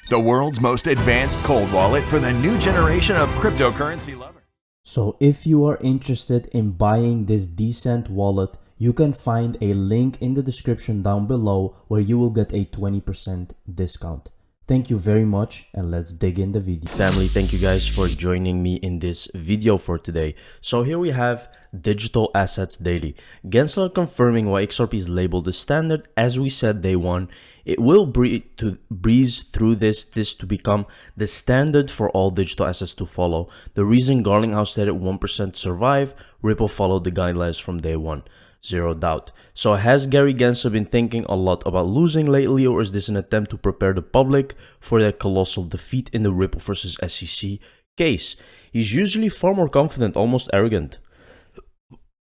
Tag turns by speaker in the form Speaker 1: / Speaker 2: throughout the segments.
Speaker 1: the world's most advanced cold wallet for the new generation of cryptocurrency lovers.
Speaker 2: So if you are interested in buying this decent wallet, you can find a link in the description down below where you will get a 20% discount. Thank you very much, and let's dig in the video. Family, thank you guys for joining me in this video for today. So here we have Digital Assets Daily. Gensler confirming why XRP is labeled the standard. As we said day one, it will breeze through this to become the standard for all digital assets to follow. The reason Garlinghouse said it 1% survive, Ripple followed the guidelines from day one. Zero doubt. So has Gary Gensler been thinking a lot about losing lately, or is this an attempt to prepare the public for their colossal defeat in the Ripple versus SEC case? He's usually far more confident, almost arrogant.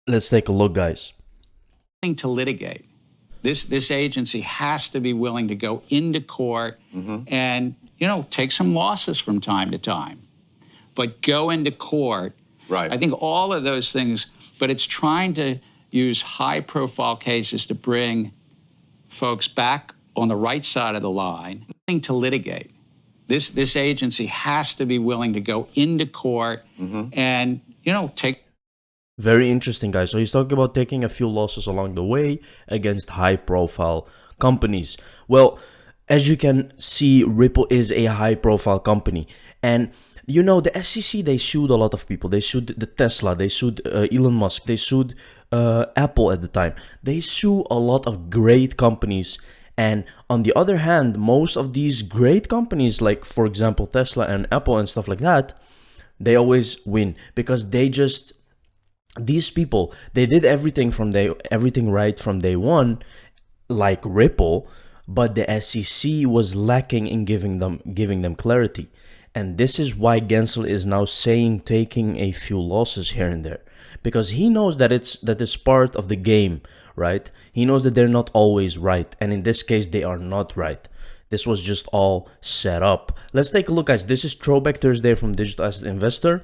Speaker 2: Let's take a look, guys.
Speaker 3: To litigate. This agency has to be willing to go into court and, take some losses from time to time, but go into court.
Speaker 4: Right.
Speaker 3: I think all of those things, but it's trying to use high-profile cases to bring folks back on the right side of the line to litigate. This agency has to be willing to go into court and, take.
Speaker 2: Very interesting, guys. So he's talking about taking a few losses along the way against high-profile companies. Well, as you can see, Ripple is a high-profile company. And, the SEC, they sued a lot of people. They sued the Tesla. They sued Elon Musk. They sued Apple at the time. They sue a lot of great companies. And on the other hand, most of these great companies, like, for example, Tesla and Apple and stuff like that, they always win because these people, they did everything right from day one, like Ripple, but the SEC was lacking in giving them clarity. And this is why Gensler is now saying taking a few losses here and there, because he knows that it's part of the game, right? He knows that they're not always right, and in this case they are not right. This was just all set up. Let's take a look, guys. This is Throwback Thursday from Digital Asset Investor.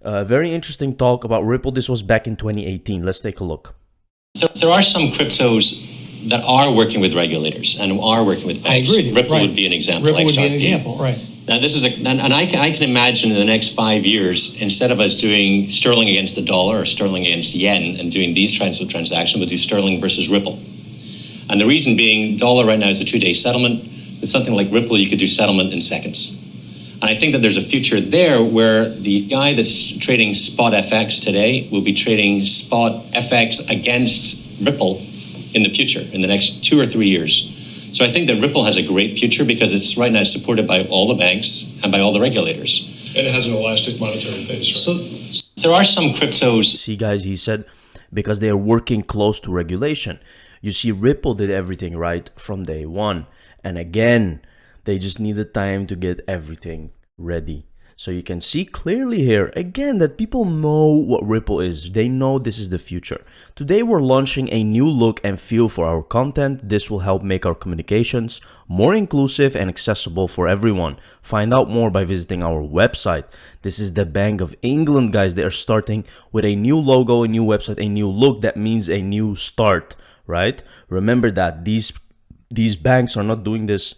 Speaker 2: Very interesting talk about Ripple. This was back in 2018. Let's take a look.
Speaker 5: There are some cryptos that are working with regulators and are working with banks.
Speaker 6: I agree with you.
Speaker 5: Ripple
Speaker 6: right.
Speaker 5: would be an example.
Speaker 6: Ripple would be an
Speaker 5: XRP.
Speaker 6: example, right.
Speaker 5: Now, this is and I can imagine in the next 5 years, instead of us doing sterling against the dollar or sterling against yen and doing these kinds of transactions, we'll do sterling versus Ripple. And the reason being, dollar right now is a 2-day settlement. With something like Ripple, you could do settlement in seconds. And I think that there's a future there where the guy that's trading spot FX today will be trading spot FX against Ripple in the future, in the next 2 or 3 years. So I think that Ripple has a great future because it's right now supported by all the banks and by all the regulators.
Speaker 7: And it has an elastic monetary base, right?
Speaker 5: So there are some cryptos.
Speaker 2: See, guys, he said because they are working close to regulation. You see, Ripple did everything right from day one. And again, they just needed time to get everything ready. So you can see clearly here, again, that people know what Ripple is. They know this is the future. Today, we're launching a new look and feel for our content. This will help make our communications more inclusive and accessible for everyone. Find out more by visiting our website. This is the Bank of England, guys. They are starting with a new logo, a new website, a new look. That means a new start, right? Remember that these banks are not doing this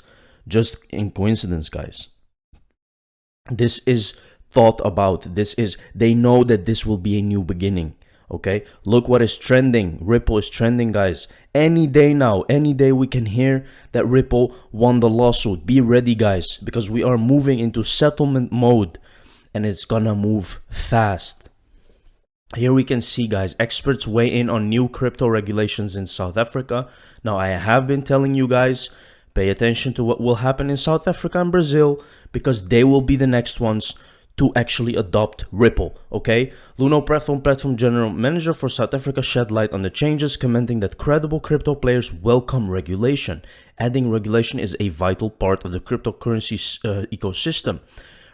Speaker 2: just in coincidence, guys. This is thought about. They know that this will be a new beginning. Okay, look what is trending. Ripple is trending, guys. Any day now, any day we can hear that Ripple won the lawsuit. Be ready, guys, because we are moving into settlement mode and it's gonna move fast. Here we can see, guys, experts weigh in on new crypto regulations in South Africa. Now, I have been telling you guys, pay attention to what will happen in South Africa and Brazil because they will be the next ones to actually adopt Ripple, okay? Luno Platform General Manager for South Africa shed light on the changes, commenting that credible crypto players welcome regulation, adding regulation is a vital part of the cryptocurrency ecosystem.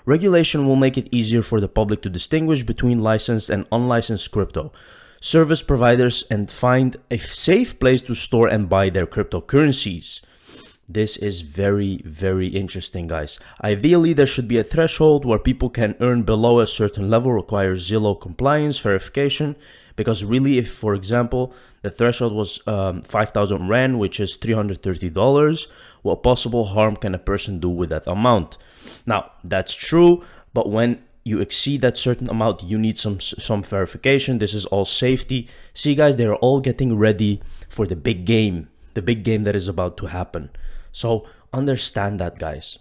Speaker 2: Regulation will make it easier for the public to distinguish between licensed and unlicensed crypto service providers and find a safe place to store and buy their cryptocurrencies. This is very, very interesting, guys. Ideally, there should be a threshold where people can earn below a certain level, requires zero compliance verification. Because really, if, for example, the threshold was 5,000 Rand, which is $330, what possible harm can a person do with that amount? Now, that's true, but when you exceed that certain amount, you need some verification. This is all safety. See, guys, they're all getting ready for the big game that is about to happen. So understand that, guys.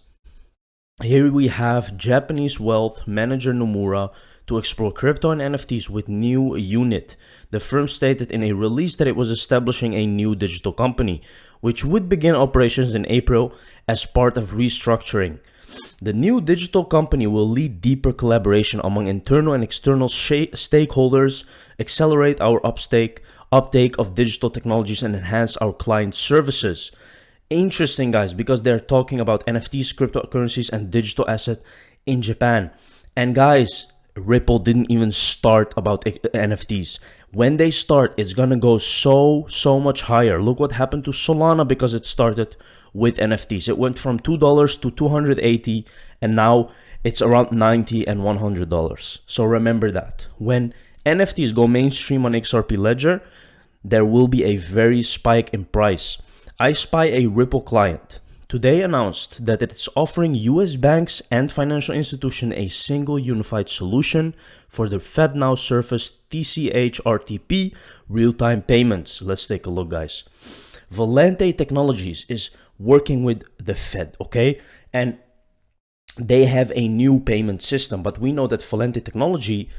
Speaker 2: Here we have Japanese wealth manager Nomura to explore crypto and NFTs with new unit. The firm stated in a release that it was establishing a new digital company, which would begin operations in April as part of restructuring. The new digital company will lead deeper collaboration among internal and external stakeholders, accelerate our uptake of digital technologies, and enhance our client services. Interesting, guys, because they're talking about NFTs, cryptocurrencies, and digital asset in Japan. And guys, Ripple didn't even start about NFTs. When they start, it's gonna go so much higher. Look what happened to Solana because it started with NFTs. It went from $2 to $280, and now it's around $90 and $100. So remember that. When NFTs go mainstream on XRP Ledger, there will be a very spike in price. I Spy, a Ripple client, today announced that it's offering US banks and financial institutions a single unified solution for the FedNow Surface TCH-RTP real-time payments. Let's take a look, guys. Valente Technologies is working with the Fed, okay? And they have a new payment system, but we know that Valente Technology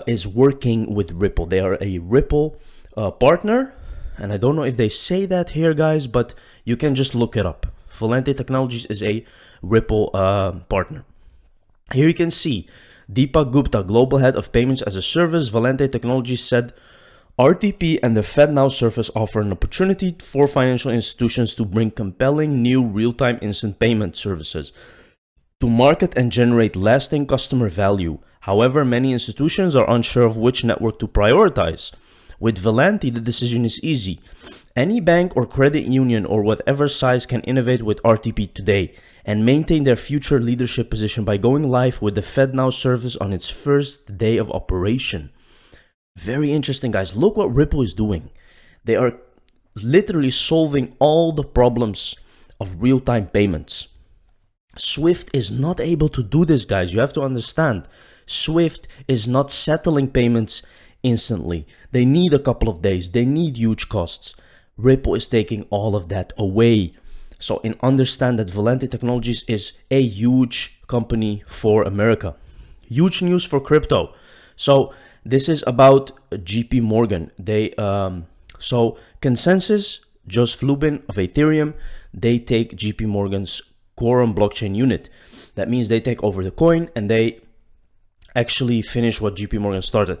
Speaker 2: is working with Ripple. They are a Ripple partner, and I don't know if they say that here, guys, but you can just look it up. Valente Technologies is a Ripple partner. Here you can see Deepak Gupta, Global Head of Payments as a Service. Valente Technologies said RTP and the FedNow Surface offer an opportunity for financial institutions to bring compelling new real-time instant payment services to market and generate lasting customer value. However, many institutions are unsure of which network to prioritize. With Valente, the decision is easy. Any bank or credit union or whatever size can innovate with RTP today and maintain their future leadership position by going live with the FedNow service on its first day of operation. Very interesting, guys. Look what Ripple is doing. They are literally solving all the problems of real-time payments. Swift is not able to do this, guys. You have to understand. Swift is not settling payments instantly. They need a couple of days. They need huge costs. Ripple is taking all of that away. So understand that Valente Technologies is a huge company for America. Huge news for crypto. So this is about JP Morgan. So Consensus, Jos Flubin of Ethereum, they take JP Morgan's Quorum blockchain unit. That means they take over the coin and they actually finish what JP Morgan started.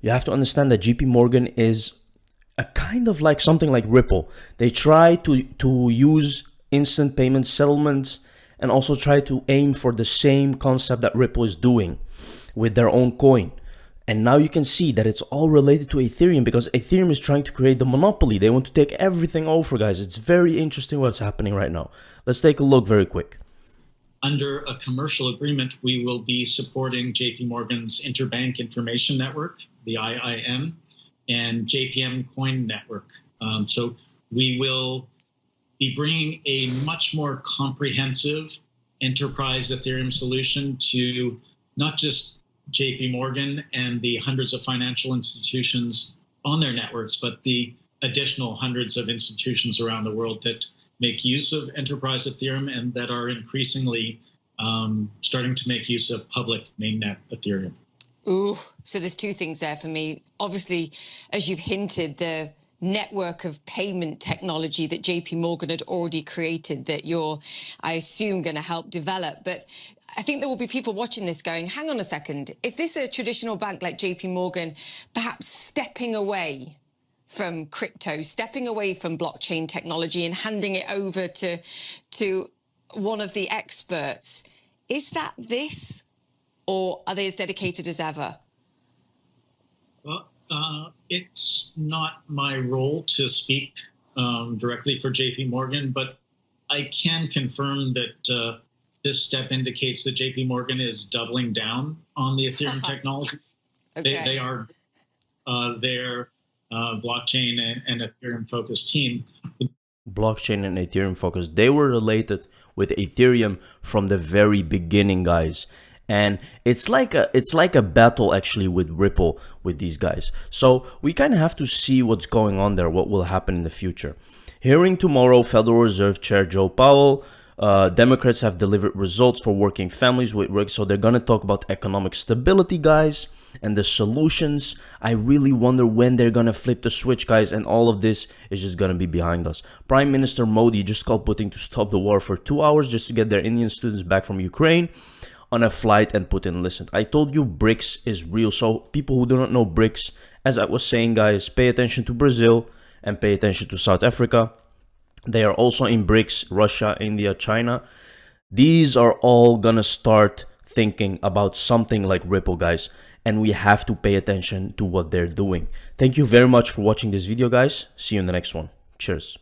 Speaker 2: You have to understand that JP Morgan is a kind of like something like Ripple. They try to use instant payment settlements and also try to aim for the same concept that Ripple is doing with their own coin. And now you can see that it's all related to Ethereum because Ethereum is trying to create the monopoly. They want to take everything over, guys. It's very interesting what's happening right now. Let's take a look very quick.
Speaker 4: Under a commercial agreement, we will be supporting JP Morgan's Interbank Information Network, the IIN, and JPM Coin Network. So we will be bringing a much more comprehensive enterprise Ethereum solution to not just JP Morgan and the hundreds of financial institutions on their networks, but the additional hundreds of institutions around the world that make use of enterprise Ethereum and that are increasingly starting to make use of public mainnet Ethereum.
Speaker 6: Ooh, so there's two things there for me. Obviously, as you've hinted, the network of payment technology that JP Morgan had already created that you're, I assume, going to help develop. But I think there will be people watching this going, hang on a second, is this a traditional bank like JP Morgan perhaps stepping away from crypto, stepping away from blockchain technology and handing it over to one of the experts? Is that this, or are they as dedicated as ever?
Speaker 4: Well, it's not my role to speak directly for JP Morgan, but I can confirm that this step indicates that JP Morgan is doubling down on the Ethereum technology.
Speaker 6: Okay.
Speaker 4: They are their blockchain and Ethereum focused team.
Speaker 2: Blockchain and Ethereum focus, they were related with Ethereum from the very beginning, guys. And it's like a battle actually with Ripple with these guys. So we kind of have to see what's going on there, what will happen in the future. Hearing tomorrow, Federal Reserve Chair Joe Powell. Democrats have delivered results for working families with BRICS, so they're going to talk about economic stability, guys, and the solutions. I really wonder when they're going to flip the switch, guys, and all of this is just going to be behind us. Prime Minister Modi just called Putin to stop the war for 2 hours just to get their Indian students back from Ukraine on a flight, and Putin listened. I told you BRICS is real, so people who do not know BRICS, as I was saying, guys, pay attention to Brazil and pay attention to South Africa. They are also in BRICS, Russia, India, China. These are all gonna start thinking about something like Ripple, guys. And we have to pay attention to what they're doing. Thank you very much for watching this video, guys. See you in the next one. Cheers.